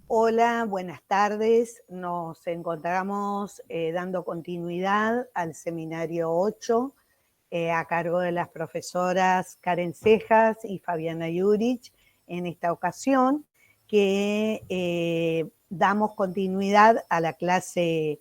Hola, buenas tardes. Nos encontramos dando continuidad al seminario 8 a cargo de las profesoras Karen Cejas y Fabiana Jurich en esta ocasión, que damos continuidad a la clase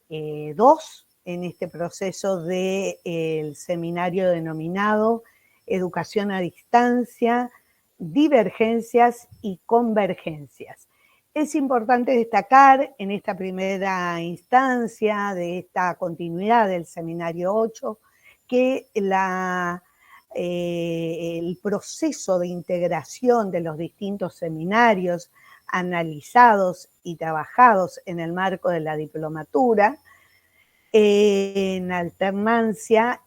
2 en este proceso del seminario denominado Educación a Distancia, Divergencias y Convergencias. Es importante destacar en esta primera instancia de esta continuidad del seminario 8 que el proceso de integración de los distintos seminarios analizados y trabajados en el marco de la diplomatura en alternancia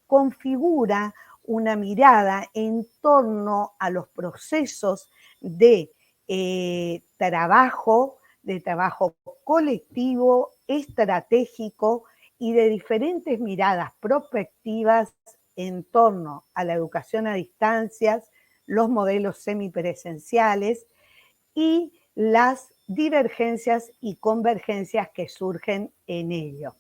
configura una mirada en torno a los procesos de trabajo colectivo, estratégico y de diferentes miradas prospectivas en torno a la educación a distancias, los modelos semipresenciales y las divergencias y convergencias que surgen en ello.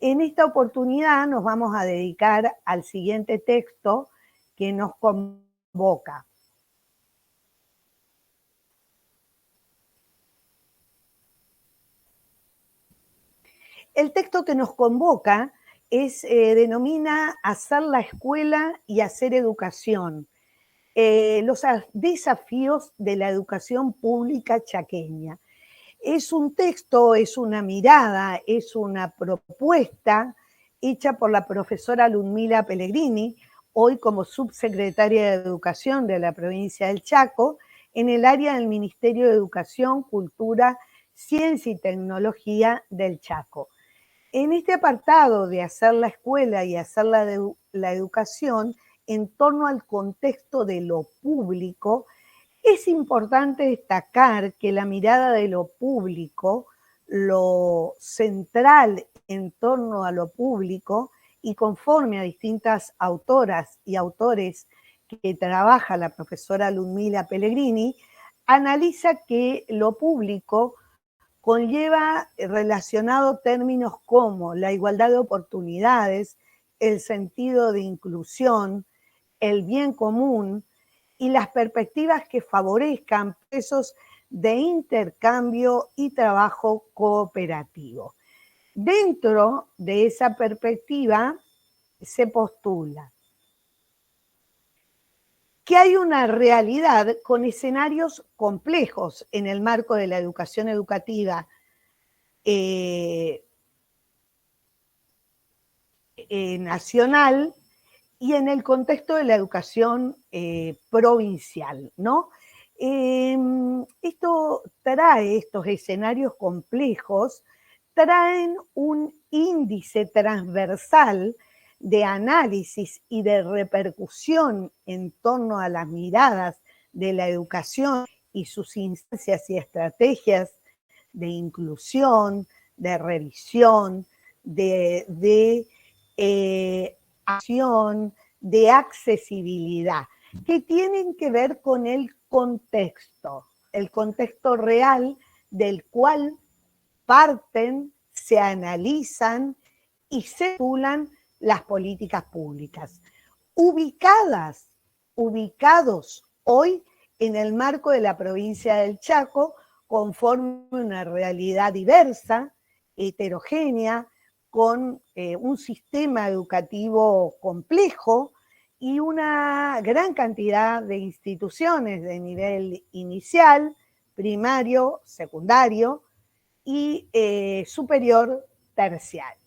En esta oportunidad nos vamos a dedicar al siguiente texto que nos convoca. El texto que nos convoca denomina Hacer la escuela y hacer educación. Los desafíos de la educación pública chaqueña. Es un texto, es una mirada, es una propuesta hecha por la profesora Ludmila Pellegrini, hoy como subsecretaria de Educación de la provincia del Chaco, en el área del Ministerio de Educación, Cultura, Ciencia y Tecnología del Chaco. En este apartado de hacer la escuela y hacer la educación en torno al contexto de lo público, es importante destacar que la mirada de lo público, lo central en torno a lo público y conforme a distintas autoras y autores que trabaja la profesora Ludmila Pellegrini, analiza que lo público conlleva relacionado términos como la igualdad de oportunidades, el sentido de inclusión, el bien común y las perspectivas que favorezcan procesos de intercambio y trabajo cooperativo. Dentro de esa perspectiva se postula que hay una realidad con escenarios complejos en el marco de la educación educativa nacional y en el contexto de la educación provincial, ¿no? Esto trae, estos escenarios complejos, traen un índice transversal de análisis y de repercusión en torno a las miradas de la educación y sus instancias y estrategias de inclusión, de revisión, de acción, de accesibilidad, que tienen que ver con el contexto real del cual parten, se analizan y se postulan las políticas públicas, ubicados hoy en el marco de la provincia del Chaco, conforme a una realidad diversa, heterogénea, con un sistema educativo complejo y una gran cantidad de instituciones de nivel inicial, primario, secundario y superior terciario.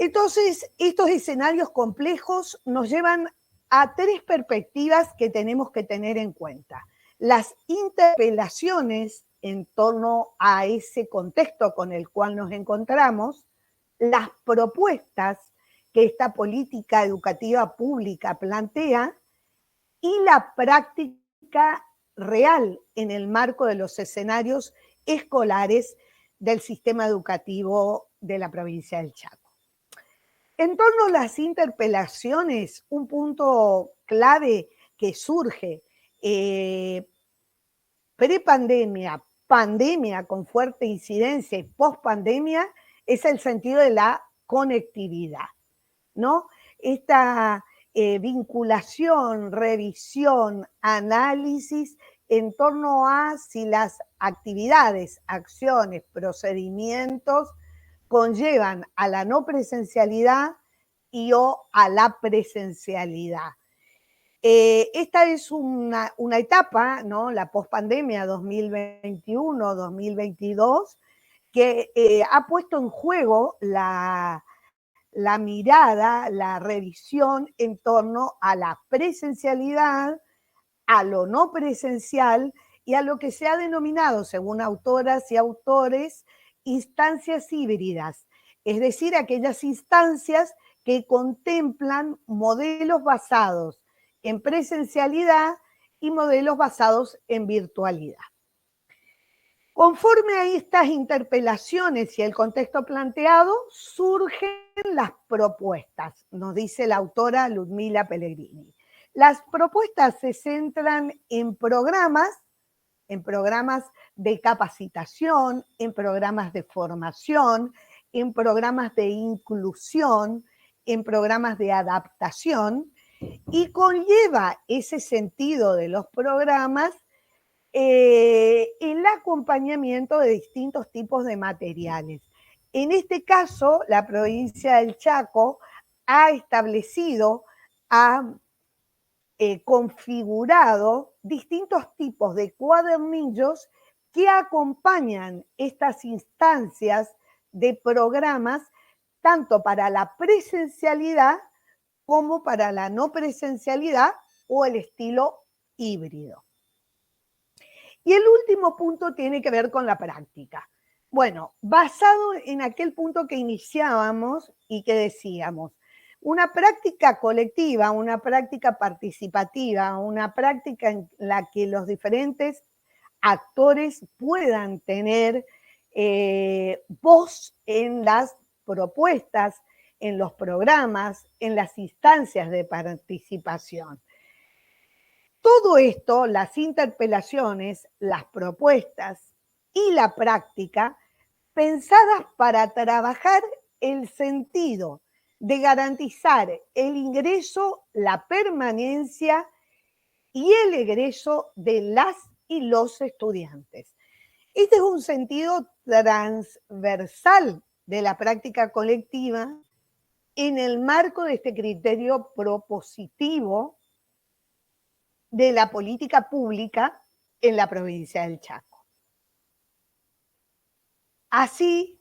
Entonces, estos escenarios complejos nos llevan a tres perspectivas que tenemos que tener en cuenta. Las interpelaciones en torno a ese contexto con el cual nos encontramos, las propuestas que esta política educativa pública plantea y la práctica real en el marco de los escenarios escolares del sistema educativo de la provincia del Chaco. En torno a las interpelaciones, un punto clave que surge prepandemia, pandemia con fuerte incidencia y pospandemia es el sentido de la conectividad, ¿no? Esta vinculación, revisión, análisis en torno a si las actividades, acciones, procedimientos conllevan a la no presencialidad y o a la presencialidad. Esta es una etapa, ¿no? La pospandemia 2021-2022, que ha puesto en juego la mirada, la revisión en torno a la presencialidad, a lo no presencial y a lo que se ha denominado, según autoras y autores, instancias híbridas, es decir, aquellas instancias que contemplan modelos basados en presencialidad y modelos basados en virtualidad. Conforme a estas interpelaciones y el contexto planteado, surgen las propuestas, nos dice la autora Ludmila Pellegrini. Las propuestas se centran en programas de capacitación, en programas de formación, en programas de inclusión, en programas de adaptación, y conlleva ese sentido de los programas el acompañamiento de distintos tipos de materiales. En este caso, la provincia del Chaco ha establecido, ha configurado distintos tipos de cuadernillos que acompañan estas instancias de programas tanto para la presencialidad como para la no presencialidad o el estilo híbrido. Y el último punto tiene que ver con la práctica. Bueno, basado en aquel punto que iniciábamos y que decíamos, una práctica colectiva, una práctica participativa, una práctica en la que los diferentes actores puedan tener voz en las propuestas, en los programas, en las instancias de participación. Todo esto, las interpelaciones, las propuestas y la práctica, pensadas para trabajar el sentido de garantizar el ingreso, la permanencia y el egreso de las y los estudiantes. Este es un sentido transversal de la práctica colectiva en el marco de este criterio propositivo de la política pública en la provincia del Chaco. Así,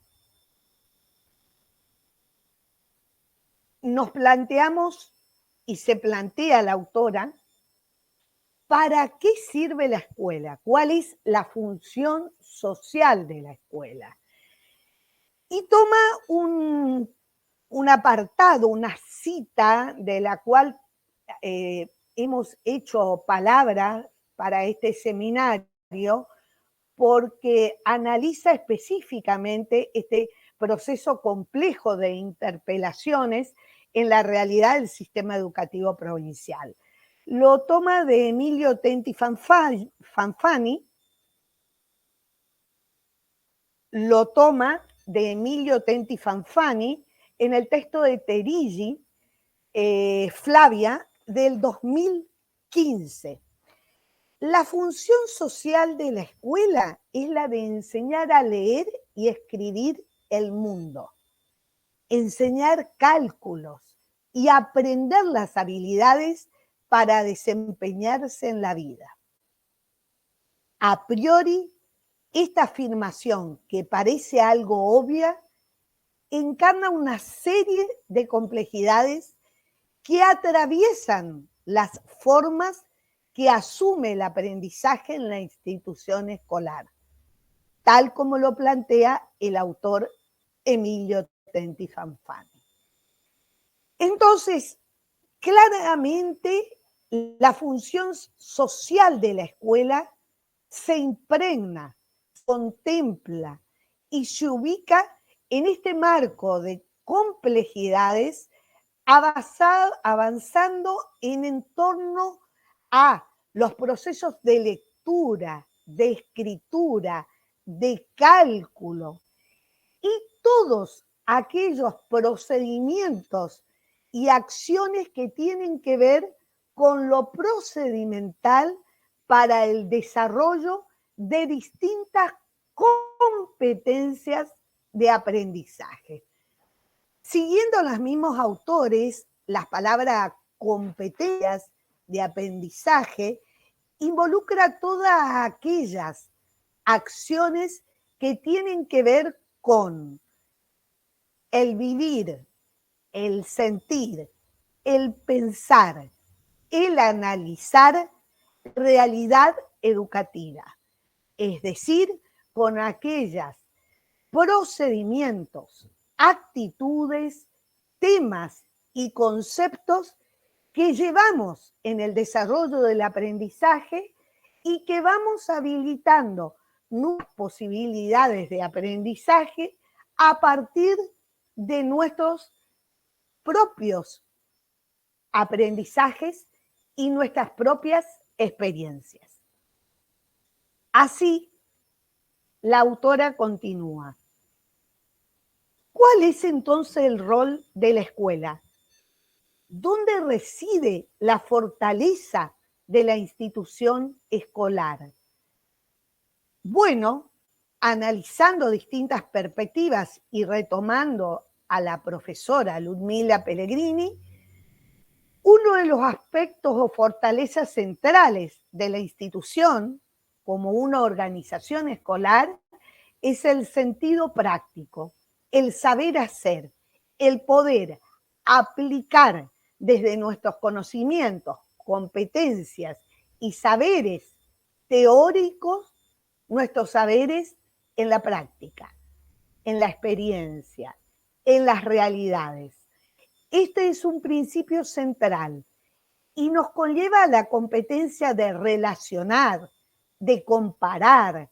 nos planteamos, y se plantea la autora, ¿para qué sirve la escuela? ¿Cuál es la función social de la escuela? Y toma un apartado, una cita de la cual hemos hecho palabra para este seminario, porque analiza específicamente este proceso complejo de interpelaciones en la realidad del sistema educativo provincial. Lo toma de Emilio Tenti Fanfani, en el texto de Terigi, Flavia, del 2015. La función social de la escuela es la de enseñar a leer y escribir el mundo, enseñar cálculos y aprender las habilidades para desempeñarse en la vida. A priori, esta afirmación, que parece algo obvia, encarna una serie de complejidades que atraviesan las formas que asume el aprendizaje en la institución escolar, tal como lo plantea el autor Emilio Tenti Fanfani. Entonces, claramente la función social de la escuela se impregna, contempla y se ubica en este marco de complejidades, avanzando en torno a los procesos de lectura, de escritura, de cálculo y todos aquellos procedimientos y acciones que tienen que ver con lo procedimental para el desarrollo de distintas competencias de aprendizaje. Siguiendo los mismos autores, las palabras competencias de aprendizaje involucra todas aquellas acciones que tienen que ver con el vivir, el sentir, el pensar, el analizar realidad educativa, es decir, con aquellos procedimientos, actitudes, temas y conceptos que llevamos en el desarrollo del aprendizaje y que vamos habilitando nuevas posibilidades de aprendizaje a partir de nuestros propios aprendizajes y nuestras propias experiencias. Así, la autora continúa. ¿Cuál es entonces el rol de la escuela? ¿Dónde reside la fortaleza de la institución escolar? Bueno, analizando distintas perspectivas y retomando a la profesora Ludmila Pellegrini, uno de los aspectos o fortalezas centrales de la institución como una organización escolar es el sentido práctico, el saber hacer, el poder aplicar desde nuestros conocimientos, competencias y saberes teóricos, nuestros saberes en la práctica, en la experiencia, en las realidades. Este es un principio central y nos conlleva a la competencia de relacionar, de comparar,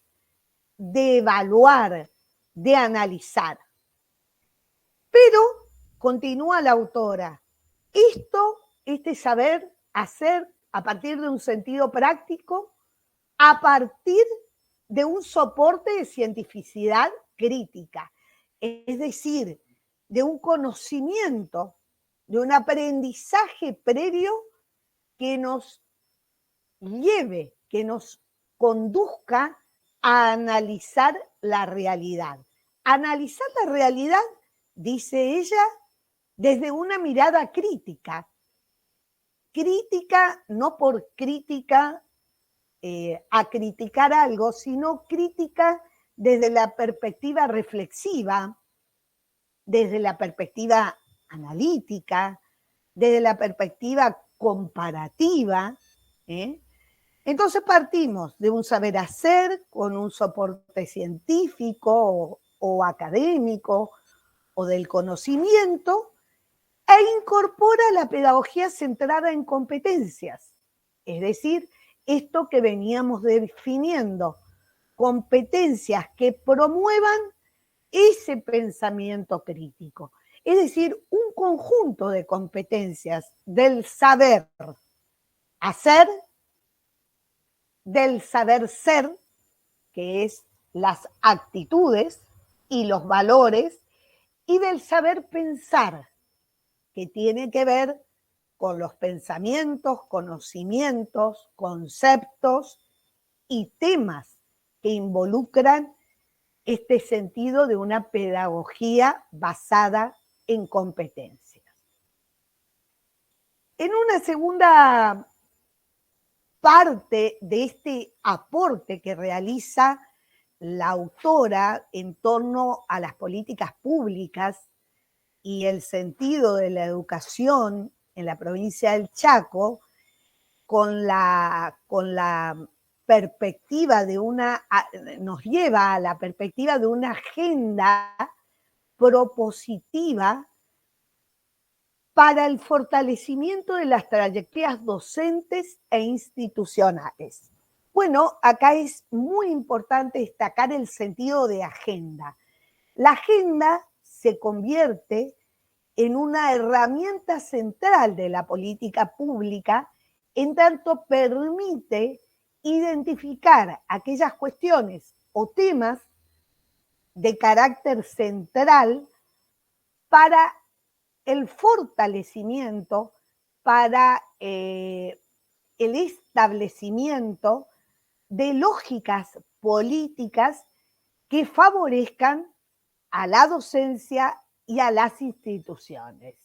de evaluar, de analizar. Pero, continúa la autora, este saber hacer a partir de un sentido práctico, a partir de un soporte de cientificidad crítica, es decir, de un conocimiento, de un aprendizaje previo que nos lleve, que nos conduzca a analizar la realidad. Analizar la realidad, dice ella, desde una mirada crítica. Crítica no por crítica a criticar algo, sino crítica desde la perspectiva reflexiva, desde la perspectiva analítica, desde la perspectiva comparativa. Entonces partimos de un saber hacer con un soporte científico o académico o del conocimiento e incorpora la pedagogía centrada en competencias, es decir, esto que veníamos definiendo, competencias que promuevan ese pensamiento crítico. Es decir, un conjunto de competencias del saber hacer, del saber ser, que es las actitudes y los valores, y del saber pensar, que tiene que ver con los pensamientos, conocimientos, conceptos y temas que involucran este sentido de una pedagogía basada en competencias. En una segunda parte de este aporte que realiza la autora en torno a las políticas públicas y el sentido de la educación en la provincia del Chaco, con la perspectiva de nos lleva a la perspectiva de una agenda propositiva para el fortalecimiento de las trayectorias docentes e institucionales. Bueno, acá es muy importante destacar el sentido de agenda. La agenda se convierte en una herramienta central de la política pública, en tanto permite identificar aquellas cuestiones o temas de carácter central para el fortalecimiento, para el establecimiento de lógicas políticas que favorezcan a la docencia y a las instituciones.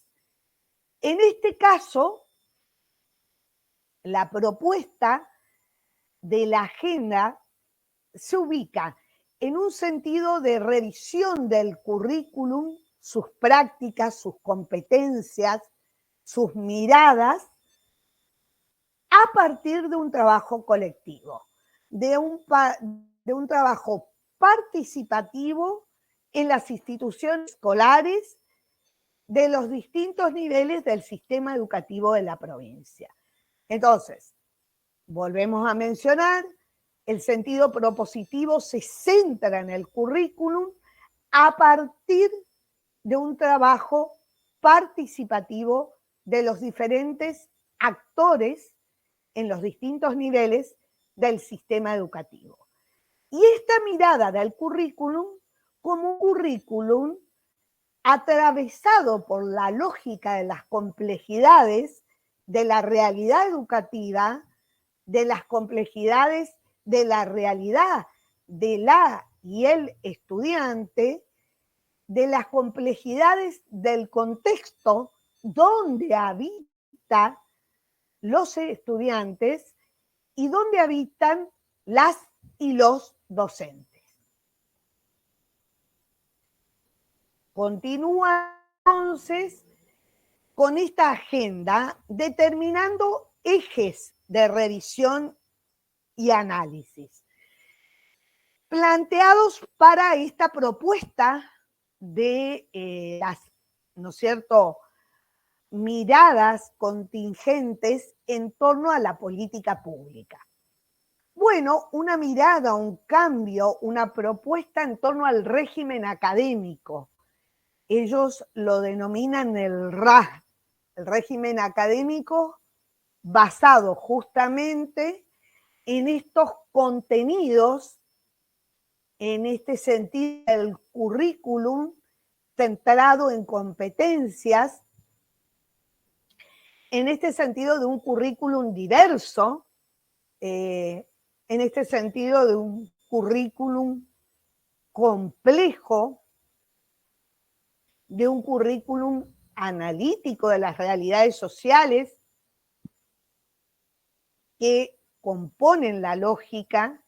En este caso, la propuesta de la agenda se ubica en un sentido de revisión del currículum, sus prácticas, sus competencias, sus miradas, a partir de un trabajo colectivo, de un trabajo participativo en las instituciones escolares de los distintos niveles del sistema educativo de la provincia. Entonces, volvemos a mencionar, el sentido propositivo se centra en el currículum a partir de un trabajo participativo de los diferentes actores en los distintos niveles del sistema educativo. Y esta mirada del currículum como un currículum atravesado por la lógica de las complejidades de la realidad educativa, de las complejidades de la realidad de la y el estudiante, de las complejidades del contexto donde habitan los estudiantes y donde habitan las y los docentes. Continúa entonces con esta agenda determinando ejes de revisión y análisis planteados para esta propuesta de las, ¿no es cierto?, miradas contingentes en torno a la política pública. Bueno, una mirada, un cambio, una propuesta en torno al régimen académico. Ellos lo denominan el RA, el régimen académico basado justamente en estos contenidos, en este sentido, el currículum centrado en competencias, en este sentido de un currículum diverso, en este sentido de un currículum complejo, de un currículum analítico de las realidades sociales que componen la lógica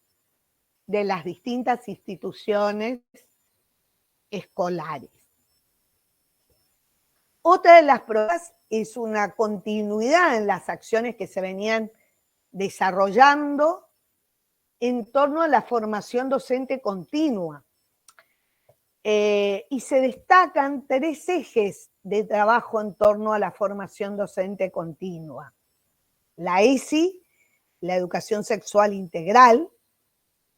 de las distintas instituciones escolares. Otra de las pruebas es una continuidad en las acciones que se venían desarrollando en torno a la formación docente continua. Y se destacan 3 ejes de trabajo en torno a la formación docente continua. La ESI, la educación sexual integral,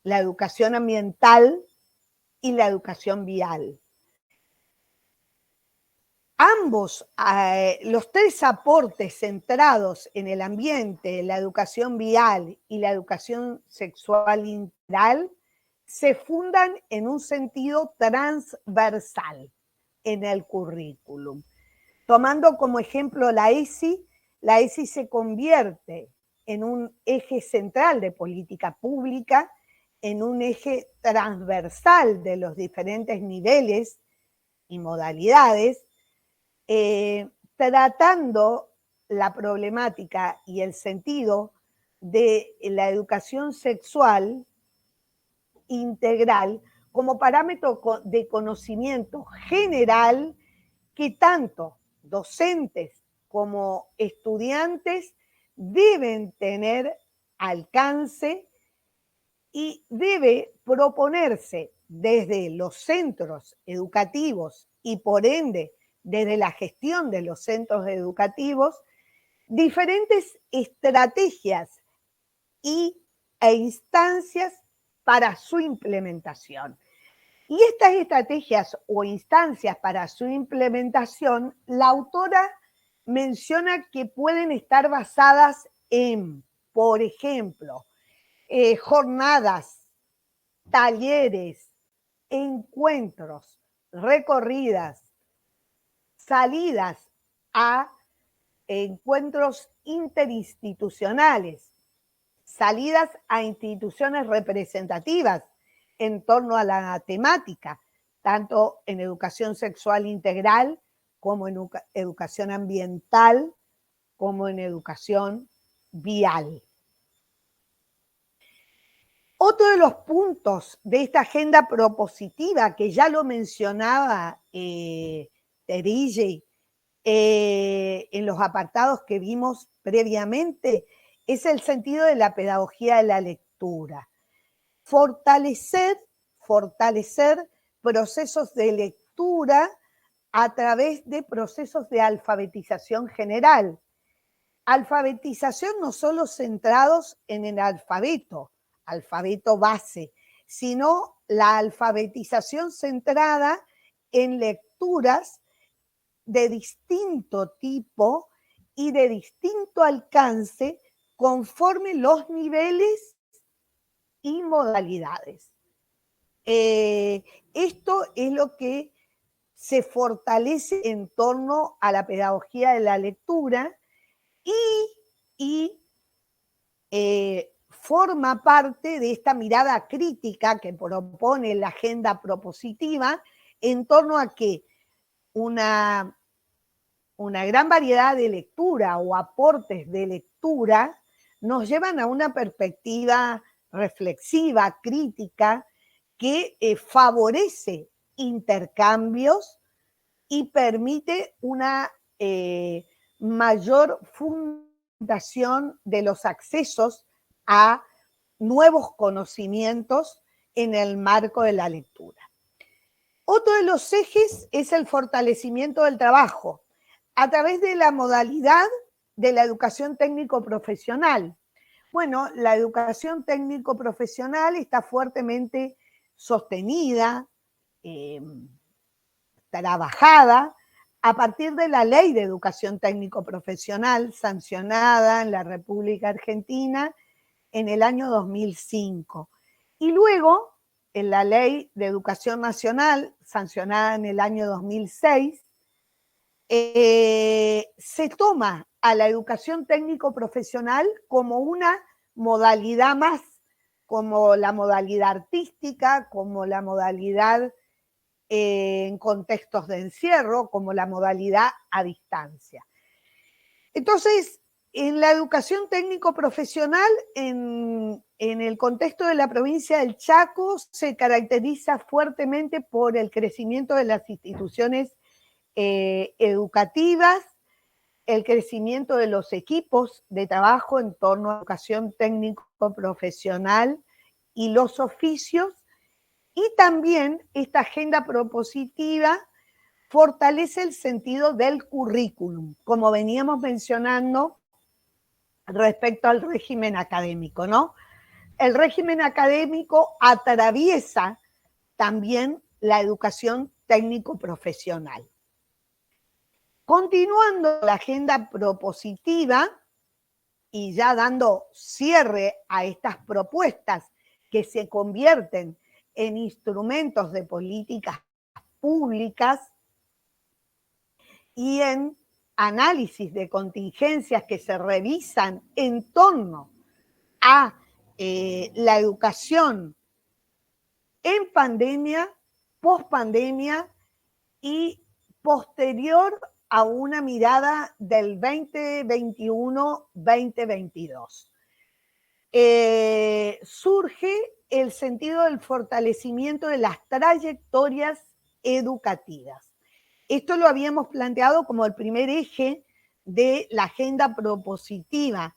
la educación ambiental y la educación vial. Ambos, los 3 aportes centrados en el ambiente, la educación vial y la educación sexual integral, se fundan en un sentido transversal en el currículum. Tomando como ejemplo la ESI se convierte en un eje central de política pública, en un eje transversal de los diferentes niveles y modalidades, tratando la problemática y el sentido de la educación sexual integral como parámetro de conocimiento general que tanto docentes como estudiantes deben tener alcance y debe proponerse desde los centros educativos y por ende desde la gestión de los centros educativos diferentes estrategias e instancias para su implementación. Y estas estrategias o instancias para su implementación, la autora menciona que pueden estar basadas en, por ejemplo, jornadas, talleres, encuentros, recorridas, salidas a encuentros interinstitucionales, salidas a instituciones representativas en torno a la temática, tanto en educación sexual integral como en educación ambiental, como en educación vial. Otro de los puntos de esta agenda propositiva, que ya lo mencionaba Terige en los apartados que vimos previamente, es el sentido de la pedagogía de la lectura. Fortalecer procesos de lectura a través de procesos de alfabetización general. Alfabetización no solo centrados en el alfabeto base, sino la alfabetización centrada en lecturas de distinto tipo y de distinto alcance conforme los niveles y modalidades. Esto es lo que se fortalece en torno a la pedagogía de la lectura y forma parte de esta mirada crítica que propone la agenda propositiva en torno a que una gran variedad de lectura o aportes de lectura nos llevan a una perspectiva reflexiva, crítica, que favorece intercambios y permite una mayor fundación de los accesos a nuevos conocimientos en el marco de la lectura. Otro de los ejes es el fortalecimiento del trabajo a través de la modalidad de la educación técnico-profesional. Bueno, la educación técnico-profesional está fuertemente sostenida, trabajada a partir de la Ley de Educación Técnico-Profesional sancionada en la República Argentina en el año 2005. Y luego, en la Ley de Educación Nacional, sancionada en el año 2006, se toma a la educación técnico-profesional como una modalidad más, como la modalidad artística, como la modalidad en contextos de encierro, como la modalidad a distancia. Entonces, en la educación técnico-profesional, en el contexto de la provincia del Chaco, se caracteriza fuertemente por el crecimiento de las instituciones educativas, el crecimiento de los equipos de trabajo en torno a educación técnico-profesional y los oficios, y también esta agenda propositiva fortalece el sentido del currículum, como veníamos mencionando respecto al régimen académico, ¿no? El régimen académico atraviesa también la educación técnico-profesional. Continuando la agenda propositiva y ya dando cierre a estas propuestas que se convierten en instrumentos de políticas públicas y en análisis de contingencias que se revisan en torno a la educación en pandemia, pospandemia y posterior a una mirada del 2021-2022. Surge el sentido del fortalecimiento de las trayectorias educativas. Esto lo habíamos planteado como el primer eje de la agenda propositiva.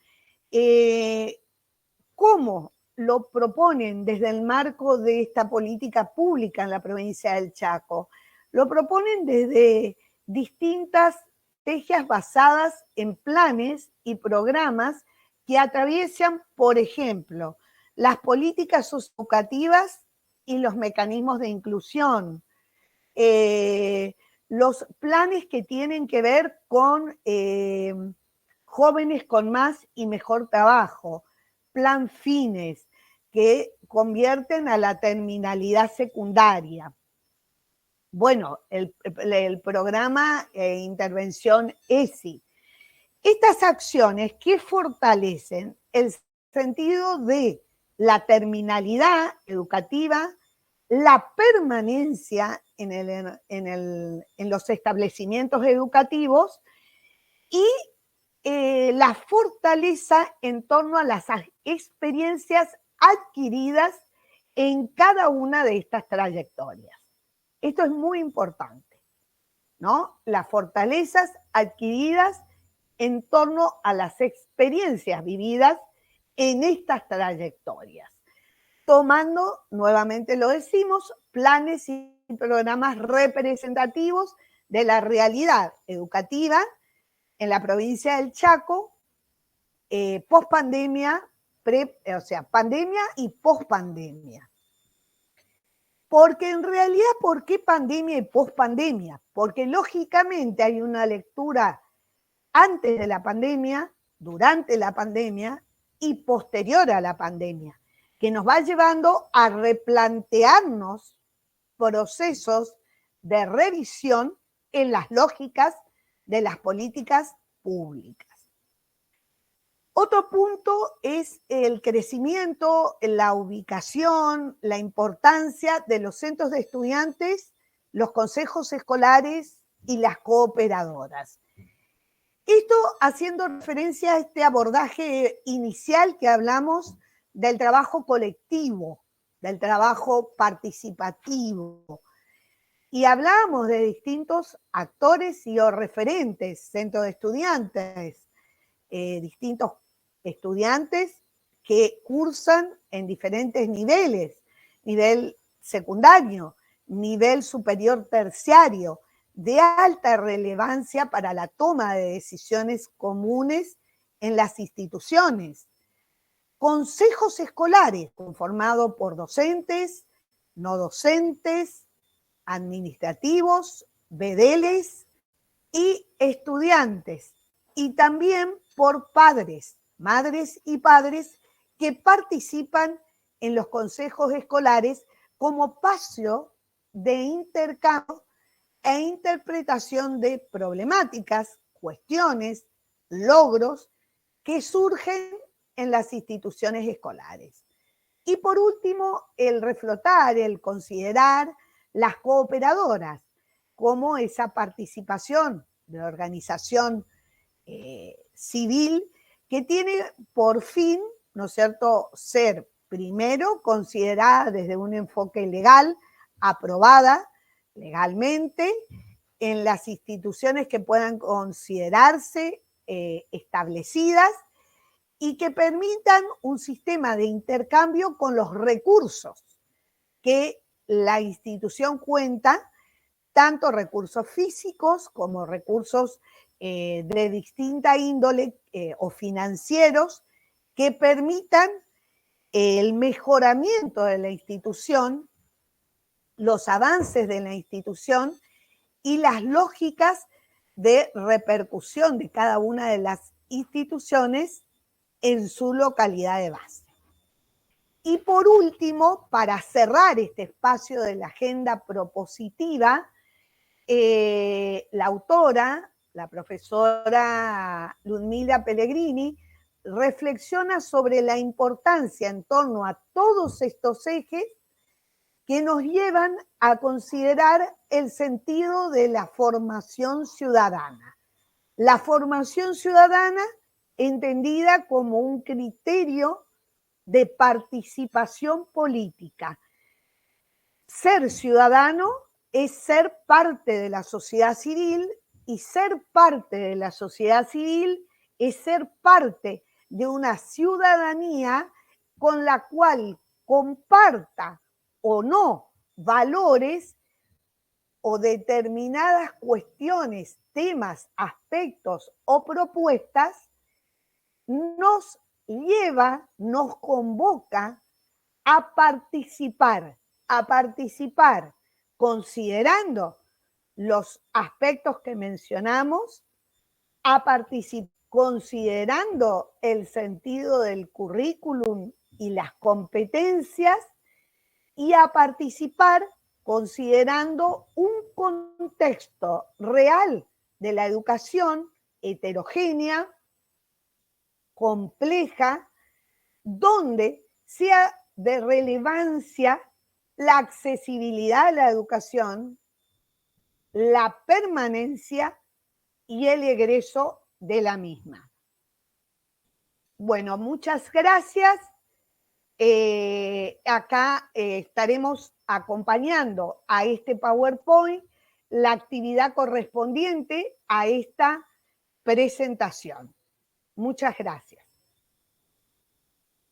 ¿Cómo lo proponen desde el marco de esta política pública en la provincia del Chaco? Lo proponen desde distintas estrategias basadas en planes y programas que atraviesan, por ejemplo, las políticas socioeducativas y los mecanismos de inclusión, los planes que tienen que ver con jóvenes con más y mejor trabajo, plan Fines, que convierten a la terminalidad secundaria. Bueno, el programa Intervención ESI. Estas acciones que fortalecen el sentido de la terminalidad educativa, la permanencia en los establecimientos educativos y la fortaleza en torno a las experiencias adquiridas en cada una de estas trayectorias. Esto es muy importante, ¿no? Las fortalezas adquiridas en torno a las experiencias vividas en estas trayectorias, tomando, nuevamente lo decimos, planes y programas representativos de la realidad educativa en la provincia del Chaco, post-pandemia, o sea, pandemia y post-pandemia. Porque en realidad, ¿por qué pandemia y post-pandemia? Porque lógicamente hay una lectura antes de la pandemia, durante la pandemia y posterior a la pandemia, que nos va llevando a replantearnos procesos de revisión en las lógicas de las políticas públicas. Otro punto es el crecimiento, la ubicación, la importancia de los centros de estudiantes, los consejos escolares y las cooperadoras. Esto haciendo referencia a este abordaje inicial que hablamos del trabajo colectivo, del trabajo participativo. Y hablábamos de distintos actores y o referentes, centros de estudiantes, distintos estudiantes que cursan en diferentes niveles, nivel secundario, nivel superior terciario, de alta relevancia para la toma de decisiones comunes en las instituciones. Consejos escolares conformados por docentes, no docentes, administrativos, bedeles y estudiantes, y también por padres, madres y padres que participan en los consejos escolares como espacio de intercambio e interpretación de problemáticas, cuestiones, logros que surgen en las instituciones escolares. Y por último, el reflotar, el considerar las cooperadoras como esa participación de organización civil que tiene por fin, ¿no es cierto?, ser primero considerada desde un enfoque legal, aprobada legalmente en las instituciones que puedan considerarse establecidas y que permitan un sistema de intercambio con los recursos que la institución cuenta, tanto recursos físicos como recursos de distinta índole o financieros que permitan el mejoramiento de la institución, los avances de la institución y las lógicas de repercusión de cada una de las instituciones en su localidad de base. Y por último, para cerrar este espacio de la agenda propositiva, la autora, la profesora Ludmila Pellegrini, reflexiona sobre la importancia en torno a todos estos ejes que nos llevan a considerar el sentido de la formación ciudadana. La formación ciudadana entendida como un criterio de participación política. Ser ciudadano es ser parte de la sociedad civil y ser parte de la sociedad civil es ser parte de una ciudadanía con la cual comparta o no valores o determinadas cuestiones, temas, aspectos o propuestas, nos lleva, nos convoca a participar considerando los aspectos que mencionamos, a participar considerando el sentido del currículum y las competencias y a participar considerando un contexto real de la educación heterogénea, compleja, donde sea de relevancia la accesibilidad a la educación, la permanencia y el egreso de la misma. Bueno, muchas gracias. Acá estaremos acompañando a este PowerPoint la actividad correspondiente a esta presentación. Muchas gracias.